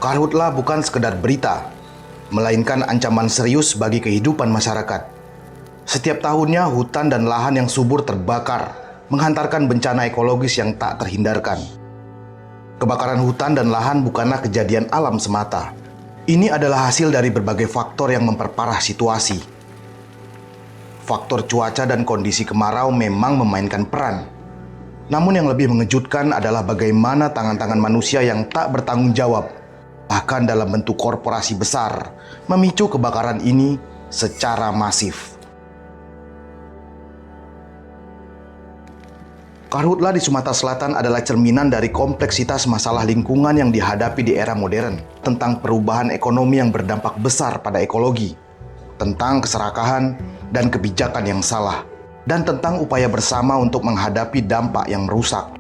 Karhutla bukan sekedar berita, melainkan ancaman serius bagi kehidupan masyarakat. Setiap tahunnya hutan dan lahan yang subur terbakar, menghantarkan bencana ekologis yang tak terhindarkan. Kebakaran hutan dan lahan bukanlah kejadian alam semata. Ini adalah hasil dari berbagai faktor yang memperparah situasi. Faktor cuaca dan kondisi kemarau memang memainkan peran. Namun yang lebih mengejutkan adalah bagaimana tangan-tangan manusia yang tak bertanggung jawab, bahkan dalam bentuk korporasi besar, memicu kebakaran ini secara masif. Karhutla di Sumatera Selatan adalah cerminan dari kompleksitas masalah lingkungan yang dihadapi di era modern, tentang perubahan ekonomi yang berdampak besar pada ekologi, tentang keserakahan dan kebijakan yang salah, dan tentang upaya bersama untuk menghadapi dampak yang merusak.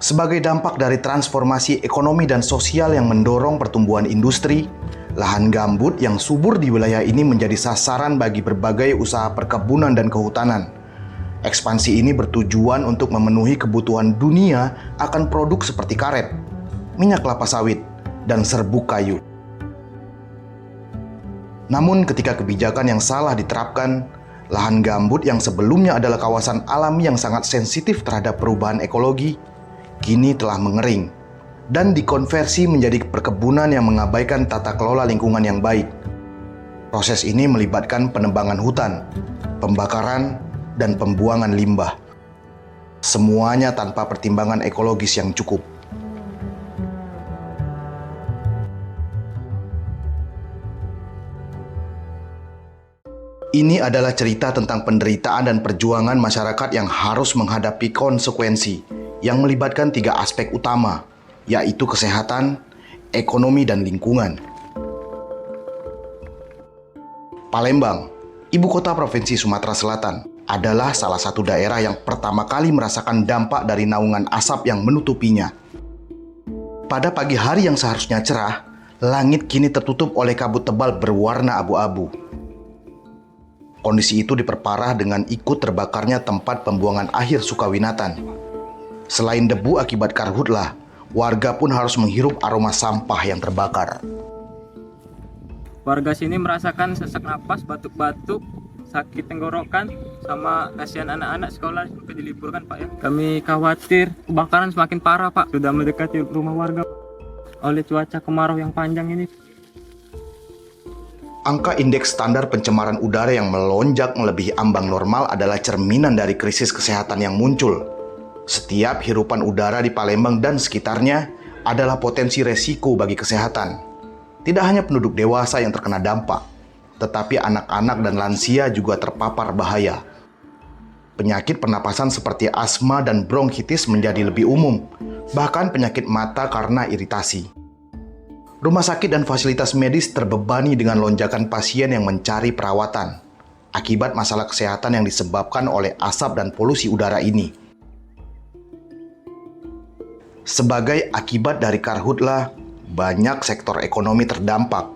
Sebagai dampak dari transformasi ekonomi dan sosial yang mendorong pertumbuhan industri, lahan gambut yang subur di wilayah ini menjadi sasaran bagi berbagai usaha perkebunan dan kehutanan. Ekspansi ini bertujuan untuk memenuhi kebutuhan dunia akan produk seperti karet, minyak kelapa sawit, dan serbuk kayu. Namun ketika kebijakan yang salah diterapkan, lahan gambut yang sebelumnya adalah kawasan alami yang sangat sensitif terhadap perubahan ekologi, kini telah mengering dan dikonversi menjadi perkebunan yang mengabaikan tata kelola lingkungan yang baik. Proses ini melibatkan penebangan hutan, pembakaran, dan pembuangan limbah. Semuanya tanpa pertimbangan ekologis yang cukup. Ini adalah cerita tentang penderitaan dan perjuangan masyarakat yang harus menghadapi konsekuensi yang melibatkan 3 aspek utama, yaitu kesehatan, ekonomi, dan lingkungan. Palembang, ibu kota Provinsi Sumatera Selatan, adalah salah satu daerah yang pertama kali merasakan dampak dari naungan asap yang menutupinya. Pada pagi hari yang seharusnya cerah, langit kini tertutup oleh kabut tebal berwarna abu-abu. Kondisi itu diperparah dengan ikut terbakarnya tempat pembuangan akhir Sukawinatan. Selain debu akibat karhutla, warga pun harus menghirup aroma sampah yang terbakar. Warga sini merasakan sesak napas, batuk-batuk, sakit tenggorokan, sama kasihan anak-anak sekolah sampai diliburkan, Pak, ya. Kami khawatir kebakaran semakin parah, Pak. Sudah mendekati rumah warga oleh cuaca kemarau yang panjang ini. Angka indeks standar pencemaran udara yang melonjak melebihi ambang normal adalah cerminan dari krisis kesehatan yang muncul. Setiap hirupan udara di Palembang dan sekitarnya adalah potensi resiko bagi kesehatan. Tidak hanya penduduk dewasa yang terkena dampak, tetapi anak-anak dan lansia juga terpapar bahaya. Penyakit pernapasan seperti asma dan bronkitis menjadi lebih umum, bahkan penyakit mata karena iritasi. Rumah sakit dan fasilitas medis terbebani dengan lonjakan pasien yang mencari perawatan akibat masalah kesehatan yang disebabkan oleh asap dan polusi udara ini. Sebagai akibat dari karhutla, banyak sektor ekonomi terdampak.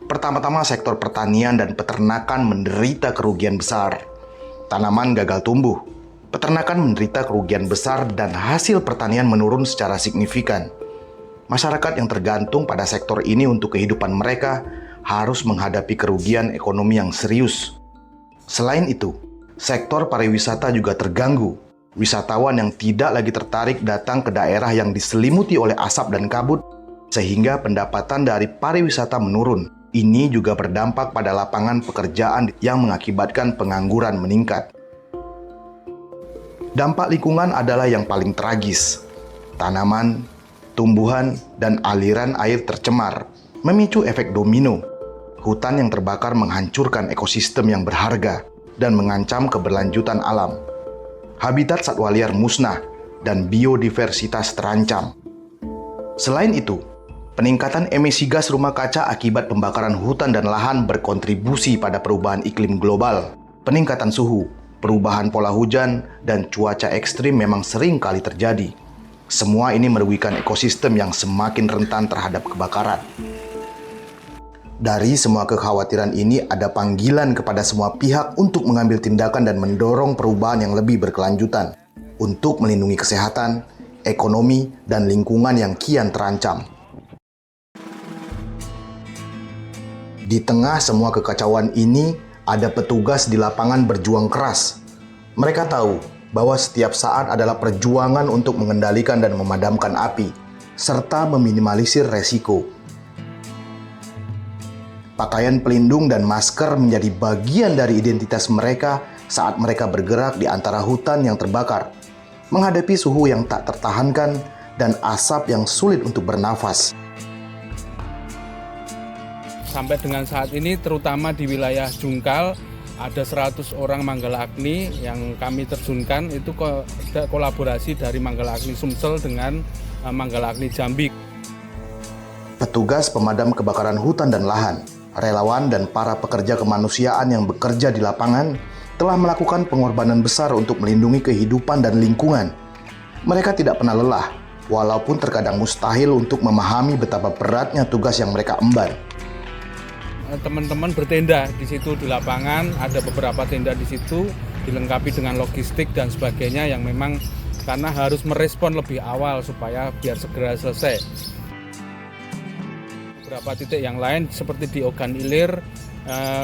Pertama-tama sektor pertanian dan peternakan menderita kerugian besar. Tanaman gagal tumbuh, peternakan menderita kerugian besar dan hasil pertanian menurun secara signifikan. Masyarakat yang tergantung pada sektor ini untuk kehidupan mereka harus menghadapi kerugian ekonomi yang serius. Selain itu, sektor pariwisata juga terganggu. Wisatawan yang tidak lagi tertarik datang ke daerah yang diselimuti oleh asap dan kabut, sehingga pendapatan dari pariwisata menurun. Ini juga berdampak pada lapangan pekerjaan yang mengakibatkan pengangguran meningkat. Dampak lingkungan adalah yang paling tragis. Tanaman, tumbuhan, dan aliran air tercemar, memicu efek domino. Hutan yang terbakar menghancurkan ekosistem yang berharga dan mengancam keberlanjutan alam. Habitat satwa liar musnah dan biodiversitas terancam. Selain itu, peningkatan emisi gas rumah kaca akibat pembakaran hutan dan lahan berkontribusi pada perubahan iklim global. Peningkatan suhu, perubahan pola hujan, dan cuaca ekstrim memang sering kali terjadi. Semua ini merugikan ekosistem yang semakin rentan terhadap kebakaran. Dari semua kekhawatiran ini ada panggilan kepada semua pihak untuk mengambil tindakan dan mendorong perubahan yang lebih berkelanjutan untuk melindungi kesehatan, ekonomi, dan lingkungan yang kian terancam. Di tengah semua kekacauan ini, ada petugas di lapangan berjuang keras. Mereka tahu bahwa setiap saat adalah perjuangan untuk mengendalikan dan memadamkan api, serta meminimalisir resiko. Pakaian pelindung dan masker menjadi bagian dari identitas mereka saat mereka bergerak di antara hutan yang terbakar, menghadapi suhu yang tak tertahankan dan asap yang sulit untuk bernafas. Sampai dengan saat ini terutama di wilayah Jungkal ada 100 orang Manggala Agni yang kami terjunkan, itu kolaborasi dari Manggala Agni Sumsel dengan Manggala Agni Jambi. Petugas pemadam kebakaran hutan dan lahan, relawan dan para pekerja kemanusiaan yang bekerja di lapangan telah melakukan pengorbanan besar untuk melindungi kehidupan dan lingkungan. Mereka tidak pernah lelah, walaupun terkadang mustahil untuk memahami betapa beratnya tugas yang mereka emban. Teman-teman bertenda di situ di lapangan, ada beberapa tenda di situ, dilengkapi dengan logistik dan sebagainya yang memang karena harus merespon lebih awal supaya biar segera selesai. Beberapa titik yang lain seperti di Ogan Ilir,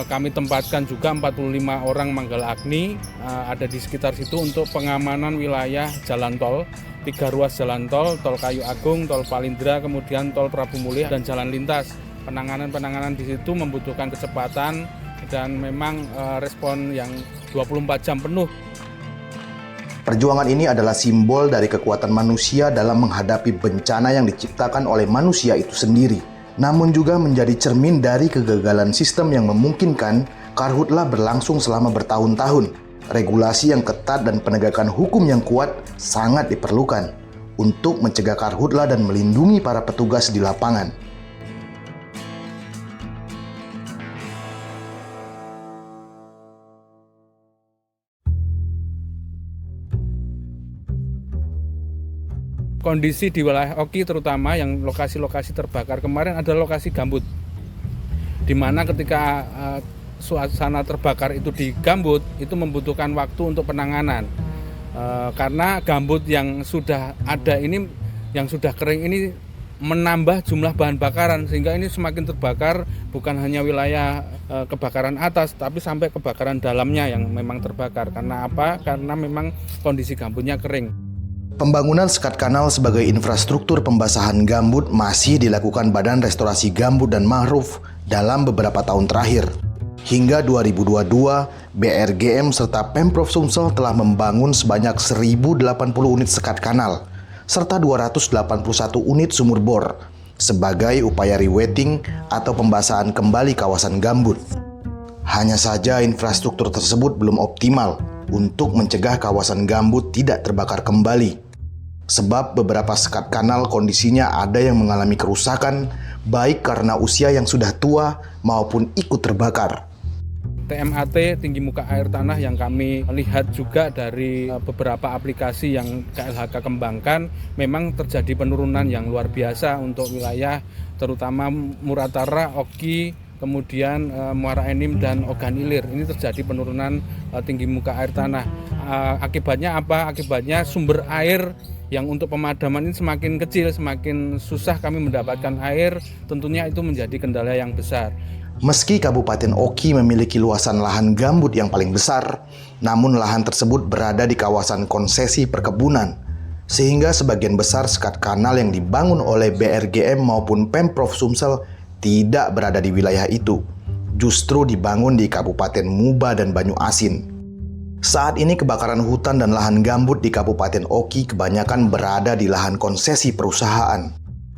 kami tempatkan juga 45 orang Manggala Agni ada di sekitar situ untuk pengamanan wilayah jalan tol, 3 ruas jalan tol, tol Kayu Agung, tol Palindra, kemudian tol Prabu Mulih dan jalan lintas. Penanganan di situ membutuhkan kecepatan dan memang respon yang 24 jam penuh. Perjuangan ini adalah simbol dari kekuatan manusia dalam menghadapi bencana yang diciptakan oleh manusia itu sendiri, namun juga menjadi cermin dari kegagalan sistem yang memungkinkan karhutla berlangsung selama bertahun-tahun. Regulasi yang ketat dan penegakan hukum yang kuat sangat diperlukan untuk mencegah karhutla dan melindungi para petugas di lapangan. Kondisi di wilayah Oki terutama yang lokasi-lokasi terbakar kemarin adalah lokasi gambut, di mana ketika suasana terbakar itu di gambut itu membutuhkan waktu untuk penanganan, karena gambut yang sudah ada ini, yang sudah kering ini menambah jumlah bahan bakaran sehingga ini semakin terbakar, bukan hanya wilayah kebakaran atas tapi sampai kebakaran dalamnya yang memang terbakar. Karena apa? Karena memang kondisi gambutnya kering. Pembangunan sekat kanal sebagai infrastruktur pembasahan gambut masih dilakukan Badan Restorasi Gambut dan Mangrove dalam beberapa tahun terakhir. Hingga 2022, BRGM serta Pemprov Sumsel telah membangun sebanyak 1.080 unit sekat kanal, serta 281 unit sumur bor, sebagai upaya rewetting atau pembasahan kembali kawasan gambut. Hanya saja infrastruktur tersebut belum optimal untuk mencegah kawasan gambut tidak terbakar kembali. Sebab beberapa sekat kanal kondisinya ada yang mengalami kerusakan, baik karena usia yang sudah tua maupun ikut terbakar. TMAT, tinggi muka air tanah, yang kami lihat juga dari beberapa aplikasi yang KLHK kembangkan, memang terjadi penurunan yang luar biasa untuk wilayah terutama Muratara, Oki, kemudian Muara Enim dan Ogan Ilir. Ini terjadi penurunan tinggi muka air tanah. Akibatnya apa? Akibatnya sumber air yang untuk pemadaman ini semakin kecil, semakin susah kami mendapatkan air. Tentunya itu menjadi kendala yang besar. Meski Kabupaten Oki memiliki luasan lahan gambut yang paling besar, namun lahan tersebut berada di kawasan konsesi perkebunan, sehingga sebagian besar sekat kanal yang dibangun oleh BRGM maupun Pemprov Sumsel tidak berada di wilayah itu, justru dibangun di Kabupaten Muba dan Banyu Asin. Saat ini kebakaran hutan dan lahan gambut di Kabupaten Oki kebanyakan berada di lahan konsesi perusahaan,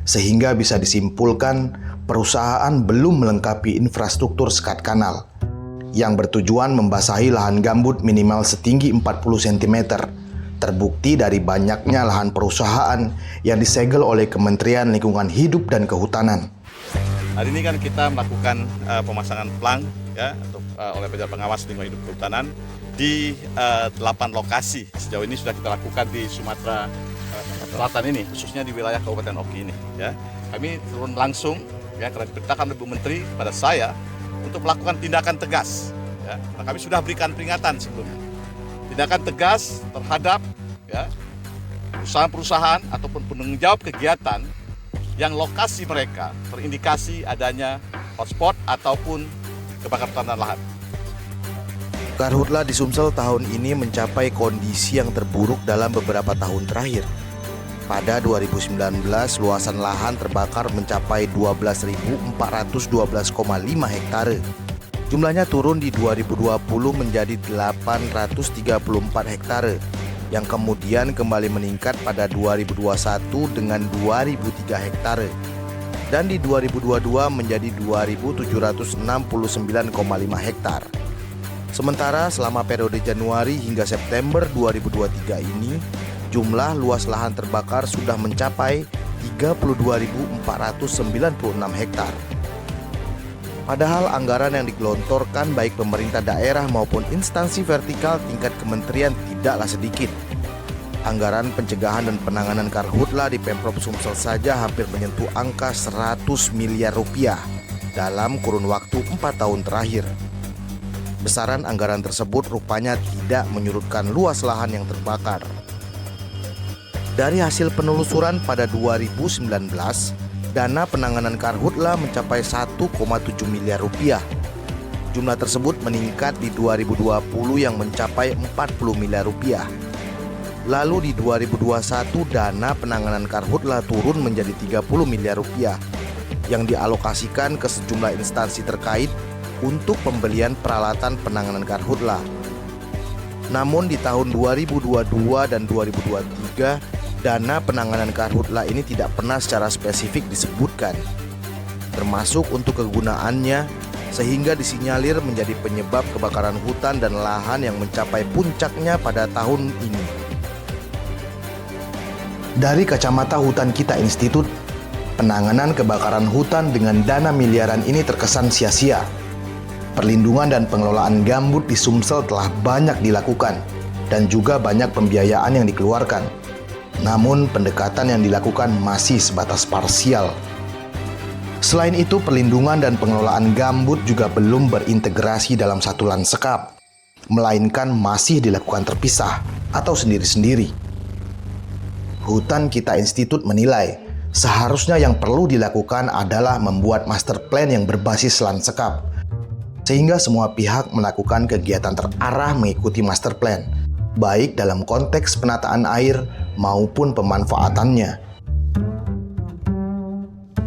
sehingga bisa disimpulkan perusahaan belum melengkapi infrastruktur sekat kanal yang bertujuan membasahi lahan gambut minimal setinggi 40 cm. Terbukti dari banyaknya lahan perusahaan yang disegel oleh Kementerian Lingkungan Hidup dan Kehutanan. Hari ini kan kita melakukan pemasangan plang ya oleh Badan Pengawas Lingkungan Hidup Kehutanan di 8 lokasi. Sejauh ini sudah kita lakukan di Sumatera Selatan ini, khususnya di wilayah Kabupaten Oki ini. Ya, kami turun langsung ya karena diperintahkan oleh Bu Menteri pada saya untuk melakukan tindakan tegas. Ya, nah, kami sudah berikan peringatan sebelumnya. Tindakan tegas terhadap ya perusahaan-perusahaan ataupun penanggung jawab kegiatan yang lokasi mereka terindikasi adanya hotspot ataupun kebakaran hutan dan lahan. Karhutla di Sumsel tahun ini mencapai kondisi yang terburuk dalam beberapa tahun terakhir. Pada 2019, luasan lahan terbakar mencapai 12.412,5 hektare. Jumlahnya turun di 2020 menjadi 834 hektare, yang kemudian kembali meningkat pada 2021 dengan 2.003 hektare. Dan di 2022 menjadi 2.769,5 hektare. Sementara selama periode Januari hingga September 2023 ini, jumlah luas lahan terbakar sudah mencapai 32.496 hektar. Padahal anggaran yang digelontorkan baik pemerintah daerah maupun instansi vertikal tingkat kementerian tidaklah sedikit. Anggaran pencegahan dan penanganan karhutla di Pemprov Sumsel saja hampir menyentuh angka 100 miliar rupiah dalam kurun waktu 4 tahun terakhir. Besaran anggaran tersebut rupanya tidak menyurutkan luas lahan yang terbakar. Dari hasil penelusuran pada 2019, dana penanganan karhutla mencapai 1,7 miliar rupiah. Jumlah tersebut meningkat di 2020 yang mencapai 40 miliar rupiah. Lalu di 2021 dana penanganan karhutla turun menjadi 30 miliar rupiah yang dialokasikan ke sejumlah instansi terkait untuk pembelian peralatan penanganan karhutla. Namun di tahun 2022 dan 2023, dana penanganan karhutla ini tidak pernah secara spesifik disebutkan, termasuk untuk kegunaannya, sehingga disinyalir menjadi penyebab kebakaran hutan dan lahan yang mencapai puncaknya pada tahun ini. Dari kacamata Hutan Kita Institut, penanganan kebakaran hutan dengan dana miliaran ini terkesan sia-sia. Perlindungan dan pengelolaan gambut di Sumsel telah banyak dilakukan dan juga banyak pembiayaan yang dikeluarkan. Namun pendekatan yang dilakukan masih sebatas parsial. Selain itu, perlindungan dan pengelolaan gambut juga belum berintegrasi dalam satu lanskap, melainkan masih dilakukan terpisah atau sendiri-sendiri. Hutan Kita Institut menilai, seharusnya yang perlu dilakukan adalah membuat master plan yang berbasis lanskap, sehingga semua pihak melakukan kegiatan terarah mengikuti master plan, baik dalam konteks penataan air maupun pemanfaatannya.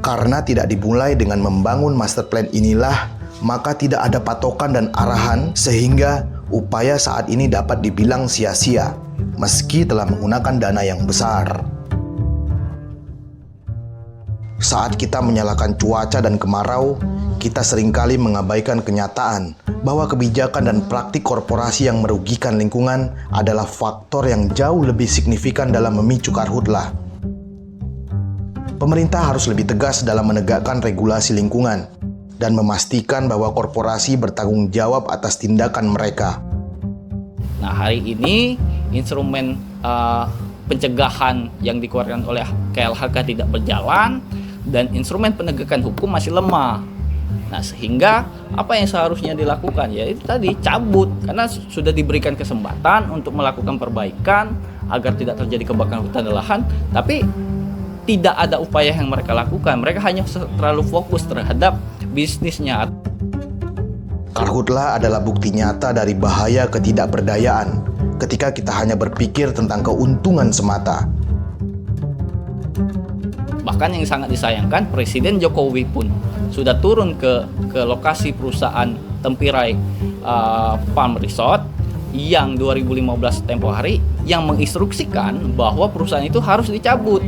Karena tidak dimulai dengan membangun master plan inilah, maka tidak ada patokan dan arahan sehingga upaya saat ini dapat dibilang sia-sia, meski telah menggunakan dana yang besar. Saat kita menyalahkan cuaca dan kemarau, kita seringkali mengabaikan kenyataan bahwa kebijakan dan praktik korporasi yang merugikan lingkungan adalah faktor yang jauh lebih signifikan dalam memicu karhutla. Pemerintah harus lebih tegas dalam menegakkan regulasi lingkungan dan memastikan bahwa korporasi bertanggung jawab atas tindakan mereka. Nah, hari ini instrumen pencegahan yang dikeluarkan oleh KLHK tidak berjalan dan instrumen penegakan hukum masih lemah. Nah, sehingga apa yang seharusnya dilakukan ya itu tadi cabut, karena sudah diberikan kesempatan untuk melakukan perbaikan agar tidak terjadi kebakaran hutan dan lahan, tapi tidak ada upaya yang mereka lakukan. Mereka hanya terlalu fokus terhadap bisnisnya. Karhutla adalah bukti nyata dari bahaya ketidakberdayaan ketika kita hanya berpikir tentang keuntungan semata. Bahkan yang sangat disayangkan, Presiden Jokowi pun sudah turun ke lokasi perusahaan Tempirai Palm Resort yang 2015 tempo hari yang menginstruksikan bahwa perusahaan itu harus dicabut.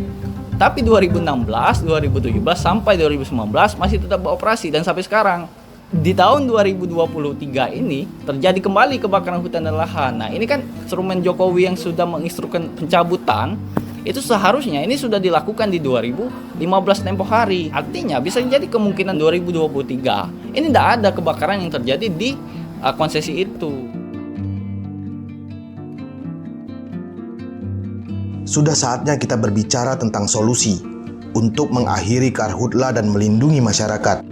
Tapi 2016, 2017 sampai 2019 masih tetap beroperasi dan sampai sekarang. Di tahun 2023 ini terjadi kembali kebakaran hutan dan lahan. Nah, ini kan instrumen Jokowi yang sudah menginstruksikan pencabutan itu seharusnya ini sudah dilakukan di 2015 tempo hari. Artinya bisa jadi kemungkinan 2023 ini tidak ada kebakaran yang terjadi di konsesi itu. Sudah saatnya kita berbicara tentang solusi untuk mengakhiri karhutla dan melindungi masyarakat,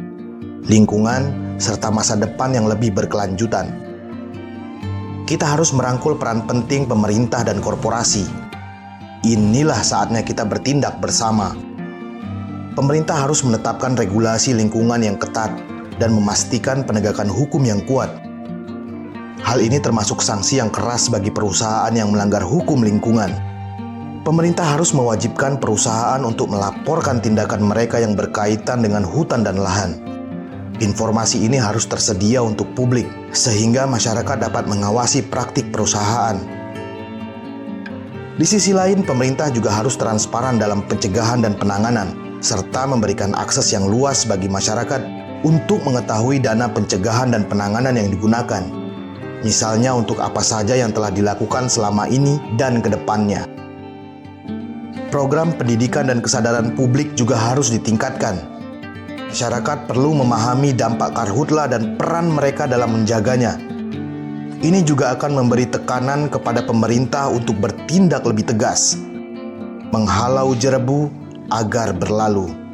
lingkungan, serta masa depan yang lebih berkelanjutan. Kita harus merangkul peran penting pemerintah dan korporasi. Inilah saatnya kita bertindak bersama. Pemerintah harus menetapkan regulasi lingkungan yang ketat dan memastikan penegakan hukum yang kuat. Hal ini termasuk sanksi yang keras bagi perusahaan yang melanggar hukum lingkungan. Pemerintah harus mewajibkan perusahaan untuk melaporkan tindakan mereka yang berkaitan dengan hutan dan lahan. Informasi ini harus tersedia untuk publik, sehingga masyarakat dapat mengawasi praktik perusahaan. Di sisi lain, pemerintah juga harus transparan dalam pencegahan dan penanganan, serta memberikan akses yang luas bagi masyarakat untuk mengetahui dana pencegahan dan penanganan yang digunakan. Misalnya untuk apa saja yang telah dilakukan selama ini dan ke depannya. Program pendidikan dan kesadaran publik juga harus ditingkatkan. Masyarakat perlu memahami dampak karhutla dan peran mereka dalam menjaganya. Ini juga akan memberi tekanan kepada pemerintah untuk bertindak lebih tegas, menghalau jerebu agar berlalu.